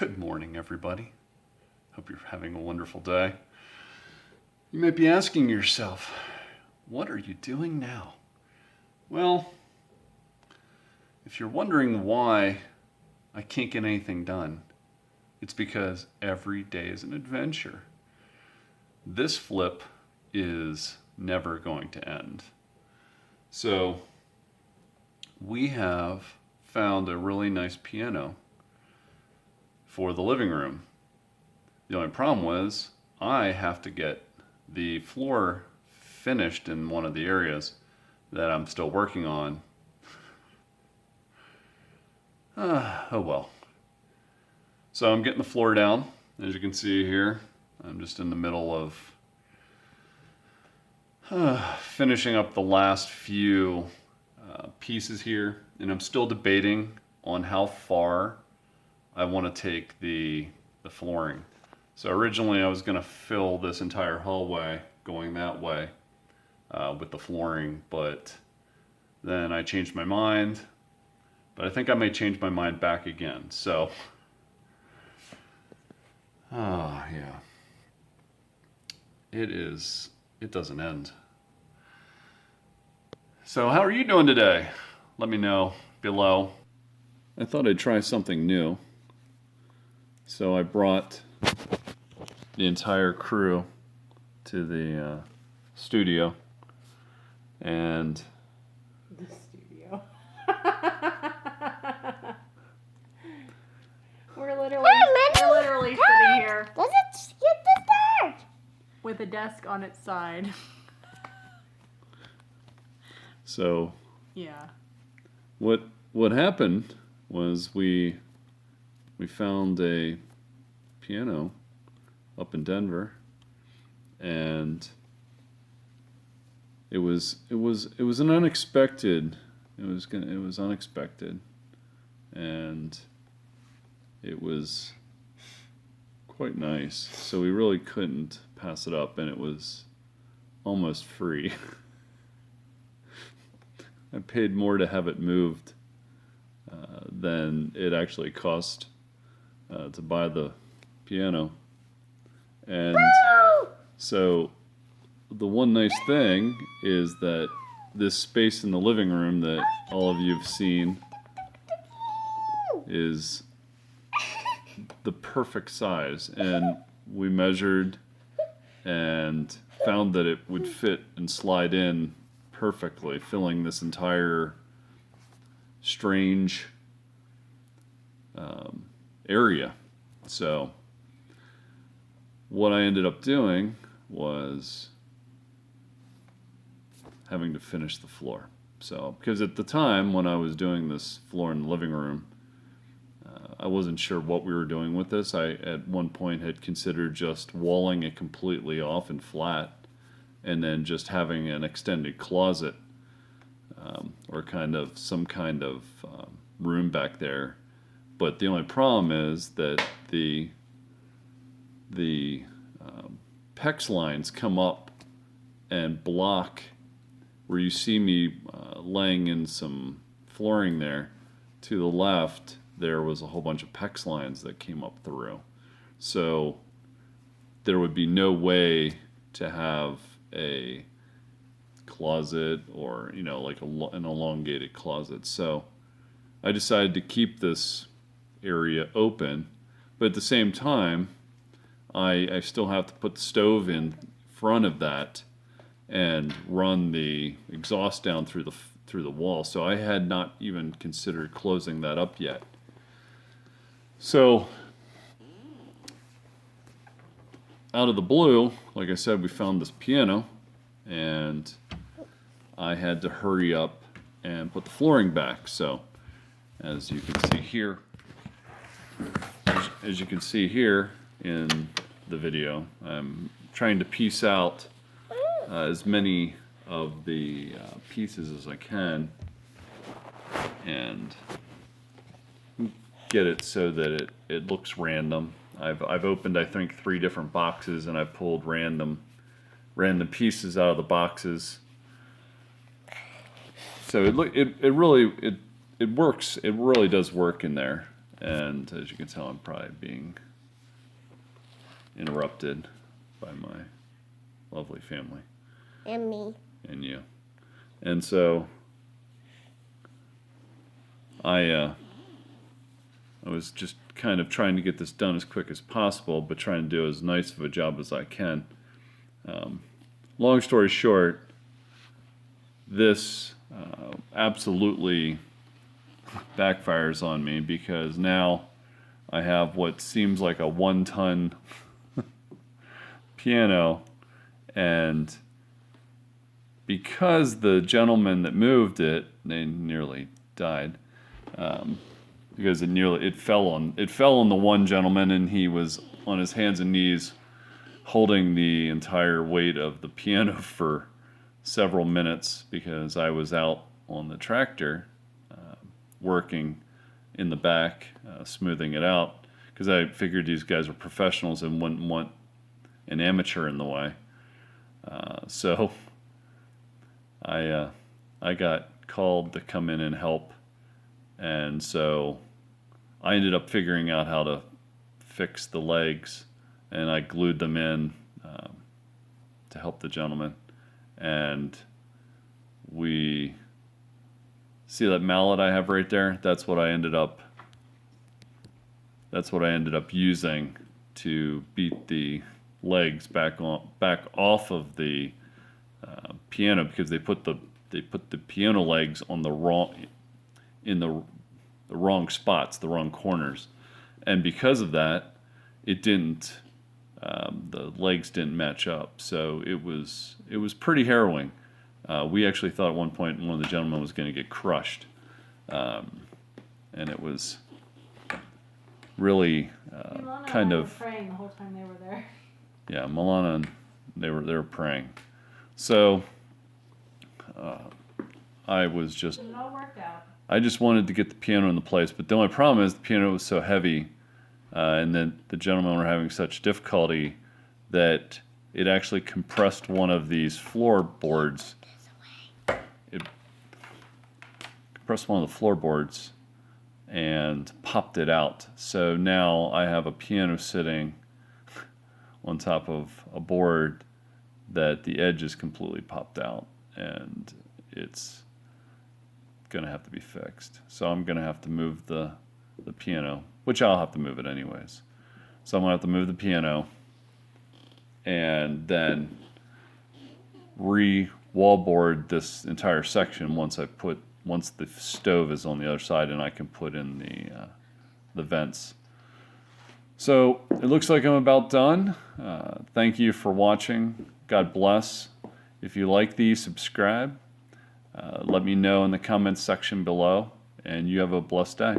Good morning, everybody. Hope you're having a wonderful day. You might be asking yourself, what are you doing now? Well, if you're wondering why I can't get anything done, it's because every day is an adventure. This flip is never going to end. So, we have found a really nice piano for the living room. The only problem was I have to get the floor finished in one of the areas that I'm still working on. Oh well. So I'm getting the floor down. As you can see here, I'm just in the middle of finishing up the last few pieces here, and I'm still debating on how far I want to take the flooring. So originally I was going to fill this entire hallway going that way with the flooring, but then I changed my mind. But I think I may change my mind back again. So, yeah. It doesn't end. So how are you doing today? Let me know below. I thought I'd try something new. So I brought the entire crew to the studio, and the studio. we're literally sitting here Let's get the start. with a desk on its side. so Yeah. what happened was we found a piano up in Denver, and it was an unexpected. It was unexpected, and it was quite nice. So we really couldn't pass it up, and it was almost free. I paid more to have it moved than it actually cost to buy the piano. And so the one nice thing is that this space in the living room that all of you have seen is the perfect size, and we measured and found that it would fit and slide in perfectly, filling this entire strange area. So what I ended up doing was having to finish the floor. So, because at the time when I was doing this floor in the living room, I wasn't sure what we were doing with this. I, at one point, had considered just walling it completely off and flat, and then just having an extended closet, or some kind of room back there. But the only problem is that the PEX lines come up and block where you see me laying in some flooring there. To the left, there was a whole bunch of PEX lines that came up through. So there would be no way to have a closet or, like an elongated closet. So I decided to keep this area open, but at the same time, I still have to put the stove in front of that and run the exhaust down through the wall. So I had not even considered closing that up yet. So out of the blue, like I said, we found this piano, and I had to hurry up and put the flooring back. So as you can see here, in the video, I'm trying to piece out as many of the pieces as I can and get it so that it looks random. I've opened, I think, 3 different boxes, and I've pulled random pieces out of the boxes. So it really works. It really does work in there. And as you can tell, I'm probably being interrupted by my lovely family And me. and you. And so I was just kind of trying to get this done as quick as possible, but trying to do as nice of a job as I can. Long story short, this absolutely backfires on me because now I have what seems like a 1-ton piano, and because the gentleman that moved it, they nearly died, because it fell on the one gentleman, and he was on his hands and knees holding the entire weight of the piano for several minutes because I was out on the tractor working in the back, smoothing it out, because I figured these guys were professionals and wouldn't want an amateur in the way. So I got called to come in and help, and so I ended up figuring out how to fix the legs, and I glued them in to help the gentleman. And we see that mallet I have right there. That's what I ended up using to beat the legs back off of the piano, because they put the piano legs on the wrong spots, the wrong corners, and because of that, it didn't. The legs didn't match up, so it was pretty harrowing. We actually thought at one point one of the gentlemen was going to get crushed, and it was really kind of praying the whole time they were there. Yeah, Milana and they were praying. So I was just It all worked out. I just wanted to get the piano into place, but the only problem is the piano was so heavy, and then the gentlemen were having such difficulty that it actually compressed one of these floorboards. It compressed one of the floorboards and popped it out. So now I have a piano sitting on top of a board that the edge is completely popped out, and it's going to have to be fixed. So I'm going to have to move the piano, which I'll have to move it anyways. So I'm going to have to move the piano and then re-wallboard this entire section once the stove is on the other side and I can put in the vents. So it looks like I'm about done. Thank you for watching. God bless. If you like these, subscribe. Let me know in the comments section below, and you have a blessed day.